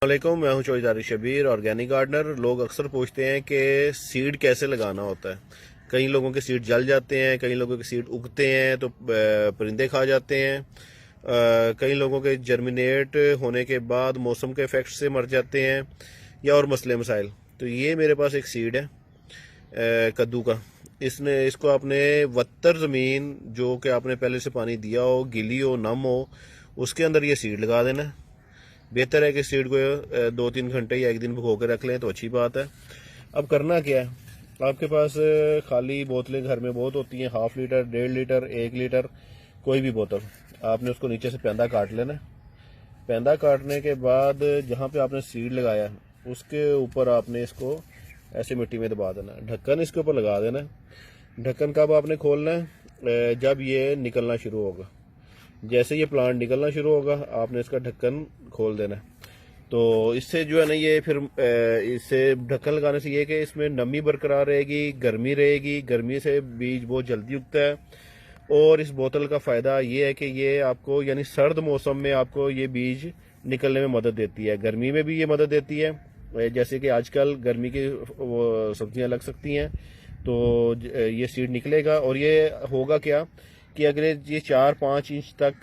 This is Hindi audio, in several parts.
वालेकुम, मैं हूं चौधरी शबीर, ऑर्गेनिक गार्डनर। लोग अक्सर पूछते हैं कि सीड कैसे लगाना होता है। कई लोगों के सीड जल जाते हैं, कई लोगों के सीड उगते हैं तो परिंदे खा जाते हैं। कई लोगों के जर्मिनेट होने के बाद मौसम के इफेक्ट से मर जाते हैं या और मसले मसाइल। तो ये मेरे पास एक सीड है कद्दू का। इसको आपने वत्तर ज़मीन जो कि आपने पहले से पानी दिया हो, गीली हो, नम हो, उसके अंदर ये सीड लगा देना है। बेहतर है कि सीड को 2-3 घंटे या एक दिन भिगो के रख लें तो अच्छी बात है। अब करना क्या है, आपके पास खाली बोतलें घर में बहुत होती हैं, 1/2 लीटर, 1.5 लीटर, 1 लीटर, कोई भी बोतल। आपने उसको नीचे से पैंदा काट लेना। पैंदा काटने के बाद जहाँ पे आपने सीड लगाया उसके ऊपर आपने इसको ऐसे मिट्टी में दबा देना, ढक्कन इसके ऊपर लगा देना। ढक्कन कब आपने खोलना है, जब ये निकलना शुरू होगा। जैसे ये प्लांट निकलना शुरू होगा आपने इसका ढक्कन खोल देना है। तो इससे जो है ना, ये फिर इससे ढक्कन लगाने से ये कि इसमें नमी बरकरार रहेगी, गर्मी रहेगी। गर्मी से बीज बहुत जल्दी उगता है। और इस बोतल का फ़ायदा ये है कि ये आपको यानी सर्द मौसम में आपको ये बीज निकलने में मदद देती है, गर्मी में भी ये मदद देती है। जैसे कि आजकल गर्मी की वो सब्जियां लग सकती हैं, तो ये सीड निकलेगा। और ये होगा क्या कि अगर ये 4-5 इंच तक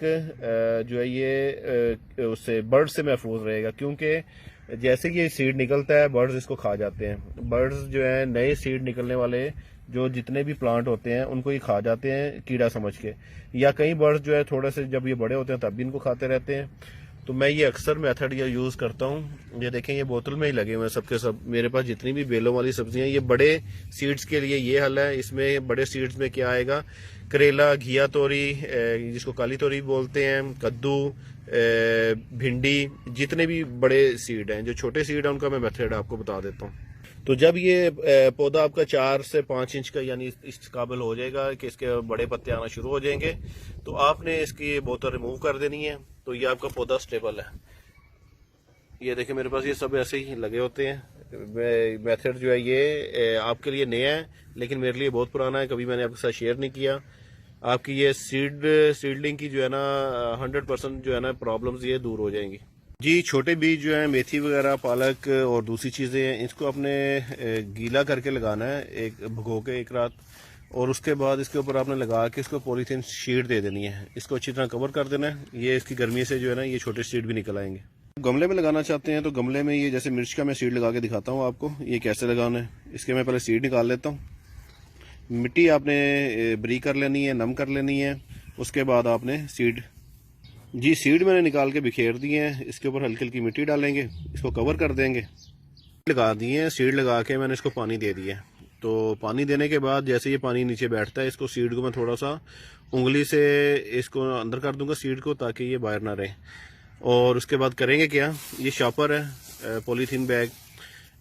जो है ये उससे बर्ड से महफूज रहेगा, क्योंकि जैसे ये सीड निकलता है बर्ड्स इसको खा जाते हैं। बर्ड्स जो है नए सीड निकलने वाले जो जितने भी प्लांट होते हैं उनको ये खा जाते हैं कीड़ा समझ के, या कई बर्ड्स जो है थोड़े से जब ये बड़े होते हैं तब भी इनको खाते रहते हैं। तो मैं ये अक्सर मेथड ये यूज़ करता हूँ। ये देखें, ये बोतल में ही लगे हुए हैं सबके सब। मेरे पास जितनी भी बेलों वाली सब्जियां, ये बड़े सीड्स के लिए ये हल है। इसमें बड़े सीड्स में क्या आएगा, करेला, घिया तोरी, जिसको काली तोरी बोलते हैं, कद्दू, भिंडी, जितने भी बड़े सीड हैं। जो छोटे सीड हैं उनका मैं मेथड आपको बता देता हूँ। तो जब ये पौधा आपका 4 से 5 इंच का यानी इस काबिल हो जाएगा कि इसके बड़े पत्ते आना शुरू हो जाएंगे, तो आपने इसकी बोतल रिमूव कर देनी है। तो ये आपका पौधा स्टेबल है। ये देखिए मेरे पास ये सब ऐसे ही लगे होते हैं। मेथड जो है ये आपके लिए नया है, लेकिन मेरे लिए बहुत पुराना है, कभी मैंने आपके साथ शेयर नहीं किया। आपकी ये सीडलिंग की जो है ना 100% जो है ना प्रॉब्लम्स ये दूर हो जाएंगी। जी, छोटे बीज जो है मेथी वगैरह, पालक और दूसरी चीज़ें हैं, इसको आपने गीला करके लगाना है, एक भिगो के एक रात। और उसके बाद इसके ऊपर आपने लगा के इसको पॉलीथीन शीट दे देनी है। इसको अच्छी तरह कवर कर देना है। ये इसकी गर्मी से जो है ना ये छोटे सीड भी निकल आएंगे। गमले में लगाना चाहते हैं तो गमले में ये जैसे मिर्च का मैं सीड लगा के दिखाता हूँ आपको, ये कैसे लगाना है। इसके मैं पहले सीड निकाल लेता हूँ। मिट्टी आपने बरीक कर लेनी है, नम कर लेनी है। उसके बाद आपने सीड मैंने निकाल के बिखेर दिए हैं। इसके ऊपर हल्की हल्की मिट्टी डालेंगे, इसको कवर कर देंगे। लगा दिए हैं, सीड लगा के मैंने इसको पानी दे दिया। तो पानी देने के बाद जैसे ये पानी नीचे बैठता है, इसको सीड को मैं थोड़ा सा उंगली से इसको अंदर कर दूंगा सीड को, ताकि ये बाहर ना रहे। और उसके बाद करेंगे क्या, ये शॉपर है, पॉलीथीन बैग,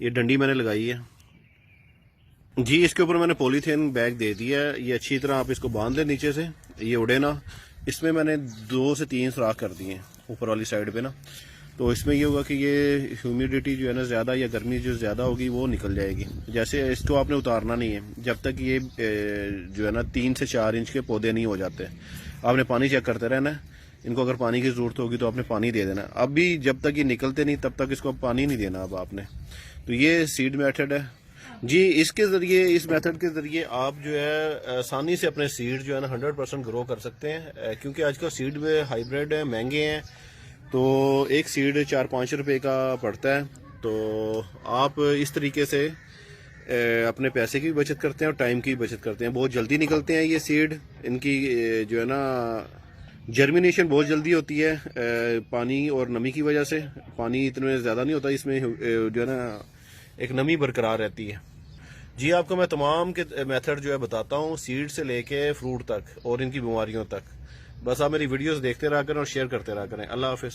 ये डंडी मैंने लगाई है जी। इसके ऊपर मैंने पॉलीथीन बैग दे दिया है। ये अच्छी तरह आप इसको बांध दें नीचे से, ये उड़े ना। इसमें मैंने 2 से 3 सुराख कर दिए हैं ऊपर वाली साइड पे ना। तो इसमें ये होगा कि ये ह्यूमिडिटी जो है ना ज़्यादा, या गर्मी जो ज़्यादा होगी वो निकल जाएगी। जैसे इसको आपने उतारना नहीं है जब तक ये जो है ना 3 से 4 इंच के पौधे नहीं हो जाते। आपने पानी चेक करते रहना है। इनको अगर पानी की ज़रूरत होगी तो आपने पानी दे देना। अब भी जब तक ये निकलते नहीं तब तक इसको पानी नहीं देना अब आपने। तो ये सीड मेथड है जी। इसके ज़रिए, इस मेथड के ज़रिए आप जो है आसानी से अपने सीड जो है ना 100% ग्रो कर सकते हैं, क्योंकि आजकल सीड में हाइब्रिड है, महंगे हैं। तो एक सीड 4-5 रुपए का पड़ता है। तो आप इस तरीके से अपने पैसे की भी बचत करते हैं और टाइम की भी बचत करते हैं। बहुत जल्दी निकलते हैं ये सीड। इनकी जो है ना जर्मिनेशन बहुत जल्दी होती है, पानी और नमी की वजह से। पानी इतने ज़्यादा नहीं होता इसमें, जो है ना एक नमी बरकरार रहती है जी। आपको मैं तमाम के मेथड जो है बताता हूँ, सीड से लेके फ्रूट तक और इनकी बीमारियों तक। बस आप मेरी वीडियोस देखते रहा करें और शेयर करते रहा करें। अल्लाह हाफिज़।